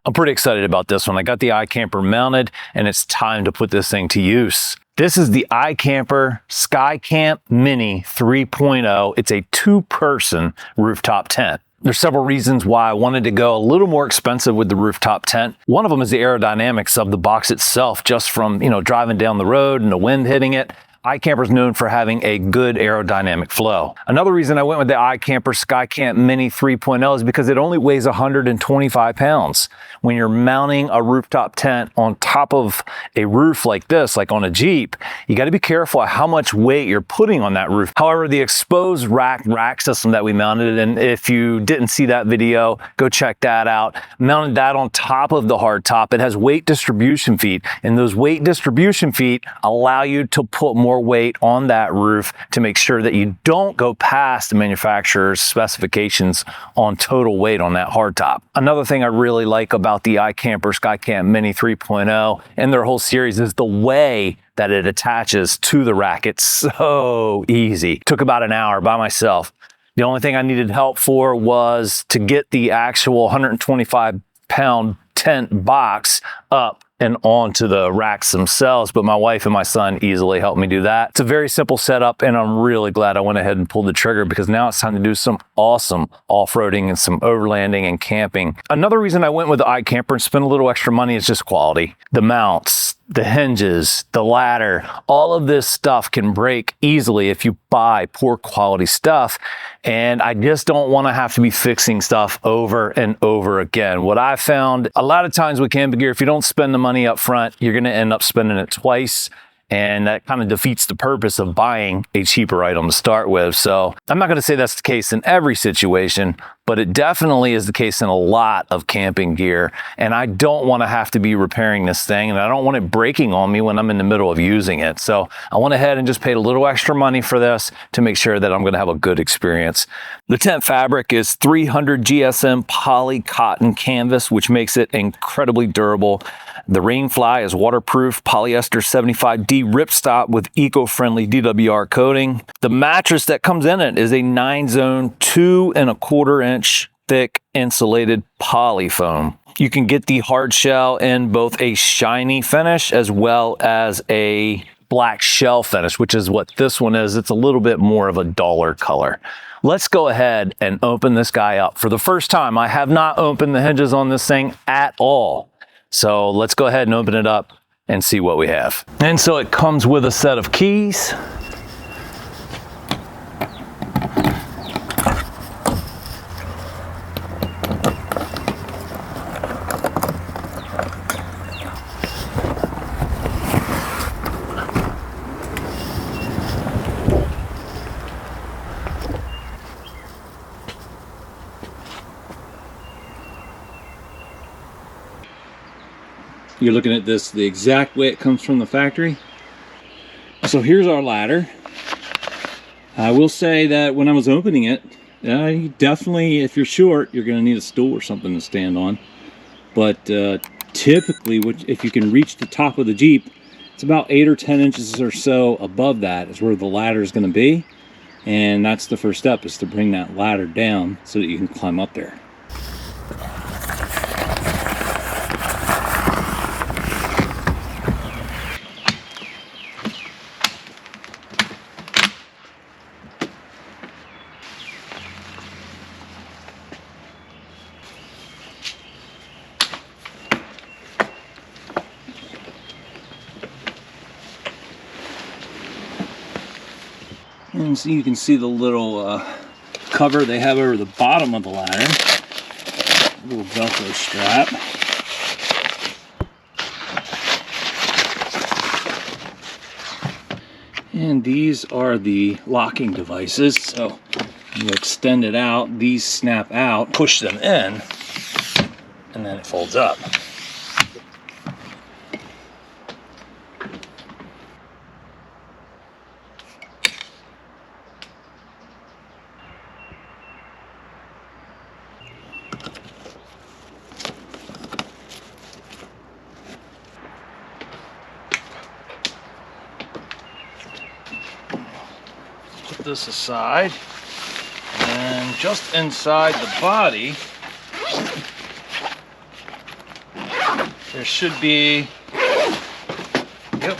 I'm pretty excited about this one. I got the iKamper mounted and it's time to put this thing to use. This is the iKamper SkyCamp Mini 3.0. It's a 2-person rooftop tent. There's several reasons why I wanted to go a little more expensive with the rooftop tent. One of them is the aerodynamics of the box itself, just from, driving down the road and the wind hitting it. iKamper is known for having a good aerodynamic flow. Another reason I went with the iKamper SkyCamp Mini 3.0 is because it only weighs 125 pounds. When you're mounting a rooftop tent on top of a roof like this, like on a Jeep, you got to be careful how much weight you're putting on that roof. However, the exposed rack system that we mounted, and if you didn't see that video, go check that out, mounted that on top of the hardtop. It has weight distribution feet, and those weight distribution feet allow you to put more weight on that roof to make sure that you don't go past the manufacturer's specifications on total weight on that hardtop. Another thing I really like about the iKamper SkyCamp Mini 3.0 and their whole series is the way that it attaches to the rack. It's so easy. Took about an hour by myself. The only thing I needed help for was to get the actual 125-pound tent box up and onto the racks themselves, but my wife and my son easily helped me do that. It's a very simple setup, and I'm really glad I went ahead and pulled the trigger because now it's time to do some awesome off-roading and some overlanding and camping. Another reason I went with the iKamper and spent a little extra money is just quality. The mounts, the hinges, the ladder, all of this stuff can break easily if you buy poor quality stuff, and I just don't want to have to be fixing stuff over and over again. What I found a lot of times with camping gear, if you don't spend the money up front, you're going to end up spending it twice, and that kind of defeats the purpose of buying a cheaper item to start with. So I'm not going to say that's the case in every situation, but it definitely is the case in a lot of camping gear. And I don't want to have to be repairing this thing, and I don't want it breaking on me when I'm in the middle of using it. So I went ahead and just paid a little extra money for this to make sure that I'm going to have a good experience. The tent fabric is 300 GSM poly cotton canvas, which makes it incredibly durable. The Rainfly is waterproof polyester 75D ripstop with eco-friendly DWR coating. The mattress that comes in it is a 9-zone, 2 1/4 inch thick insulated poly foam. You can get the hard shell in both a shiny finish as well as a black shell finish, which is what this one is. It's a little bit more of a duller color. Let's go ahead and open this guy up. For the first time, I have not opened the hinges on this thing at all. So let's go ahead and open it up and see what we have. And so it comes with a set of keys. You're looking at this the exact way it comes from the factory. So here's our ladder. I will say that when I was opening it, you definitely, if you're short, you're going to need a stool or something to stand on. But typically, if you can reach the top of the Jeep, it's about 8 or 10 inches or so above that is where the ladder is going to be. And that's the first step, is to bring that ladder down so that you can climb up there. And so you can see the little cover they have over the bottom of the ladder, a little Velcro strap. And these are the locking devices. So you extend it out, these snap out, push them in, and then it folds up. Put this aside, and just inside the body there should be, yep,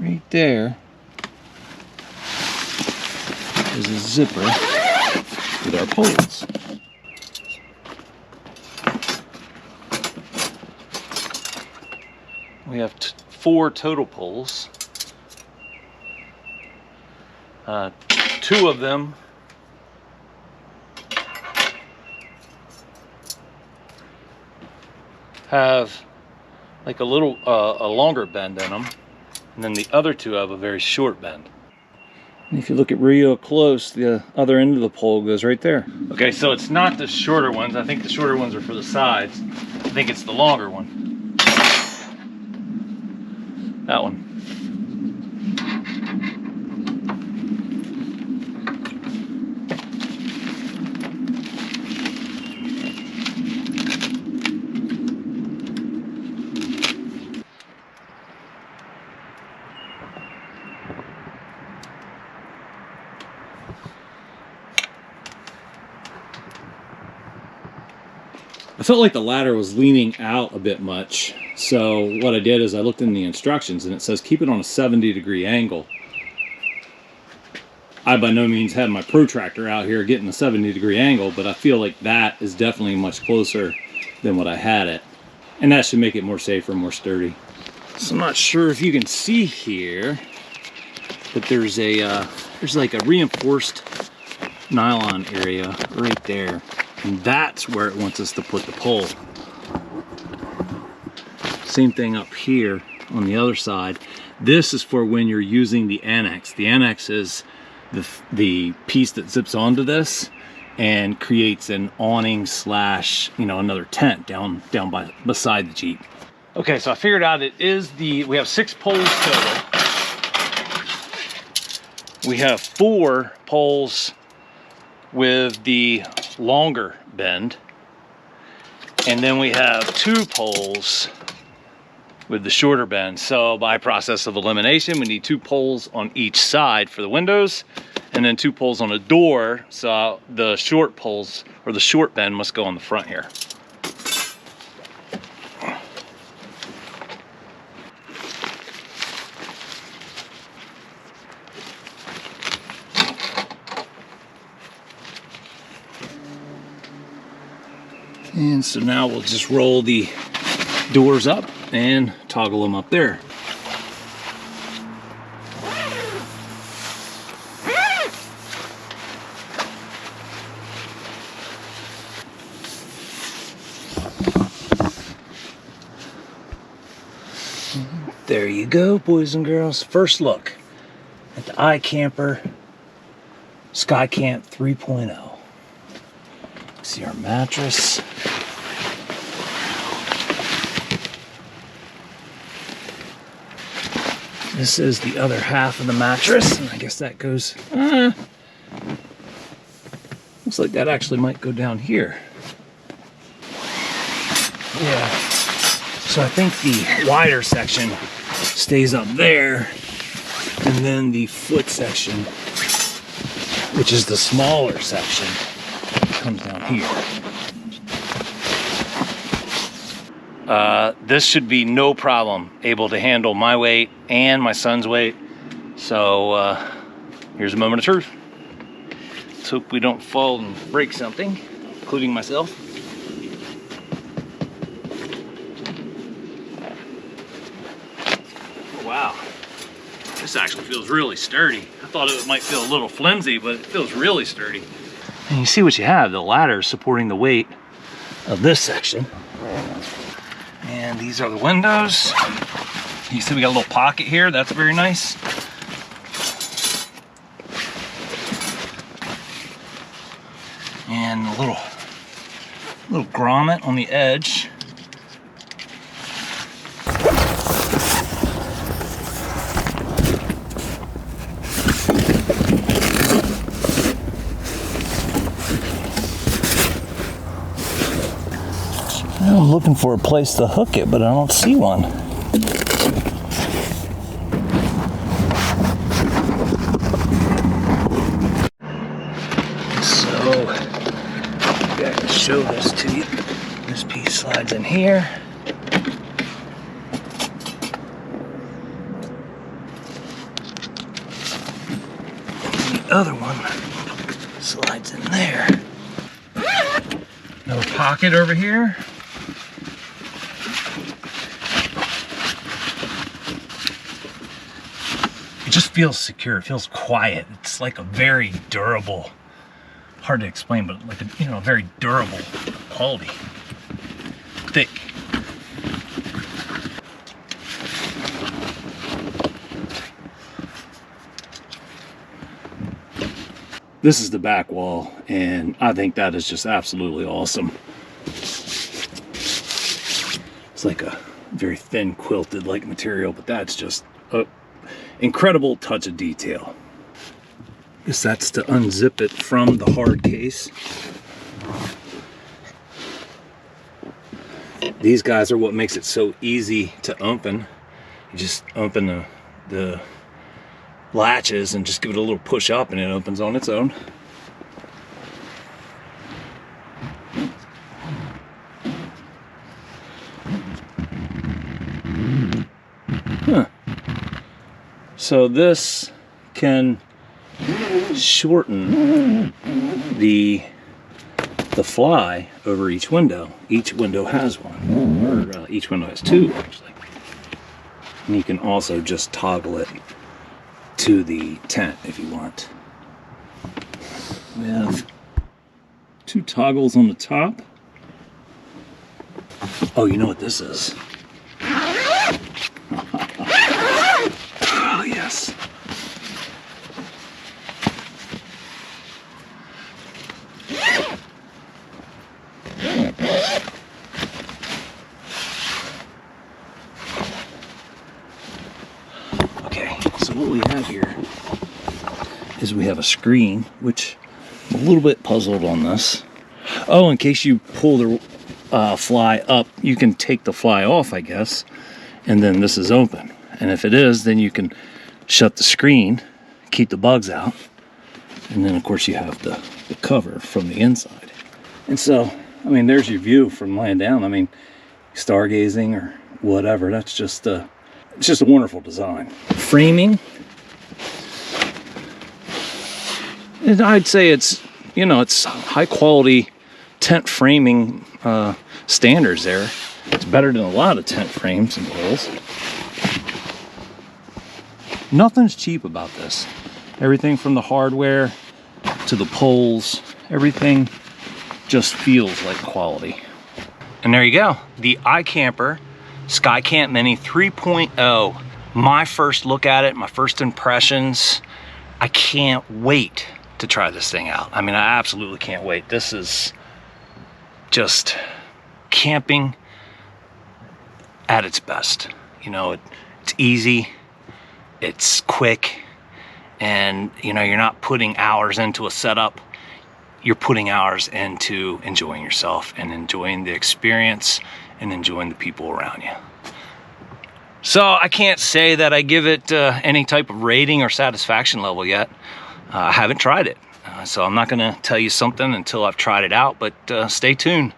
right there is a zipper with our poles. We have 4 total poles. 2 of them have like a little a longer bend in them, and then the other 2 have a very short bend. And if you look at real close, the other end of the pole goes right there. Okay, so it's not the shorter ones. I think the shorter ones are for the sides. I think it's the longer one. That one. I felt like the ladder was leaning out a bit much, so what I did is I looked in the instructions and it says keep it on a 70-degree angle. I by no means have my protractor out here getting a 70-degree angle, but I feel like that is definitely much closer than what I had it, and that should make it more safer, more sturdy. So I'm not sure if you can see here, but there's like a reinforced nylon area right there. And that's where it wants us to put the pole. Same thing up here on the other side. This is for when you're using the annex. The annex is the piece that zips onto this and creates an awning slash, you know, another tent down beside the Jeep. Okay, so I figured out we have 6 poles total. We have 4 poles with the longer bend, and then we have 2 poles with the shorter bend. So by process of elimination, we need 2 poles on each side for the windows, and then 2 poles on the door, so the short poles or the short bend must go on the front here. And so now we'll just roll the doors up and toggle them up there. There you go, boys and girls. First look at the IKAMPER SKYCAMP 3.0. See our mattress. This is the other half of the mattress, and I guess that goes, looks like that actually might go down here. Yeah, so I think the wider section stays up there, and then the foot section, which is the smaller section, comes down here. This should be no problem able to handle my weight and my son's weight. So here's a moment of truth. Let's hope we don't fall and break something, including myself. Wow, this actually feels really sturdy. I thought it might feel a little flimsy, but it feels really sturdy. And you see what you have, the ladder supporting the weight of this section. And these are the windows. You see we got a little pocket here, that's very nice. And a little grommet on the edge. I'm looking for a place to hook it, but I don't see one. So, Maybe I can show this to you. This piece slides in here. And the other one slides in there. Another pocket over here. It just feels secure. It feels quiet. It's like a very durable, hard to explain, but like a, very durable quality. Thick. This is the back wall, and I think that is just absolutely awesome. It's like a very thin quilted like material, but that's just a incredible touch of detail. Guess that's to unzip it from the hard case. These guys are what makes it so easy to open. You just open the latches and just give it a little push up and it opens on its own. So this can shorten the fly over each window. Each window has one, or each window has two actually. And you can also just toggle it to the tent if you want. We have two toggles on the top. Oh, you know what this is? Oh, yes. Okay, so what we have here is we have a screen, which I'm a little bit puzzled on this. Oh, in case you pull the fly up, you can take the fly off, I guess, and then this is open. And if it is, then you can shut the screen, keep the bugs out, and then of course you have the cover from the inside. And so, I mean, there's your view from laying down. I mean, stargazing or whatever, that's just it's just a wonderful design. Framing, and I'd say it's, it's high quality tent framing standards there. It's better than a lot of tent frames and poles. Nothing's cheap about this. Everything from the hardware to the poles, everything just feels like quality. And there you go, the iKamper SkyCamp Mini 3.0. My first look at it, my first impressions. I can't wait to try this thing out. I mean, I absolutely can't wait. This is just camping at its best. It's easy, it's quick, and you're not putting hours into a setup. You're putting hours into enjoying yourself and enjoying the experience and enjoying the people around you. So I can't say that I give it any type of rating or satisfaction level yet. I haven't tried it, so I'm not gonna tell you something until I've tried it out, but stay tuned,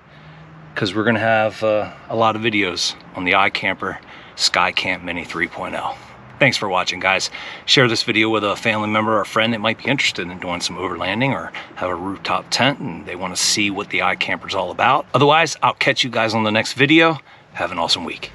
because we're gonna have a lot of videos on the iKamper SkyCamp Mini 3.0. Thanks for watching, guys. Share this video with a family member or a friend that might be interested in doing some overlanding or have a rooftop tent and they want to see what the iKamper is all about. Otherwise, I'll catch you guys on the next video. Have an awesome week.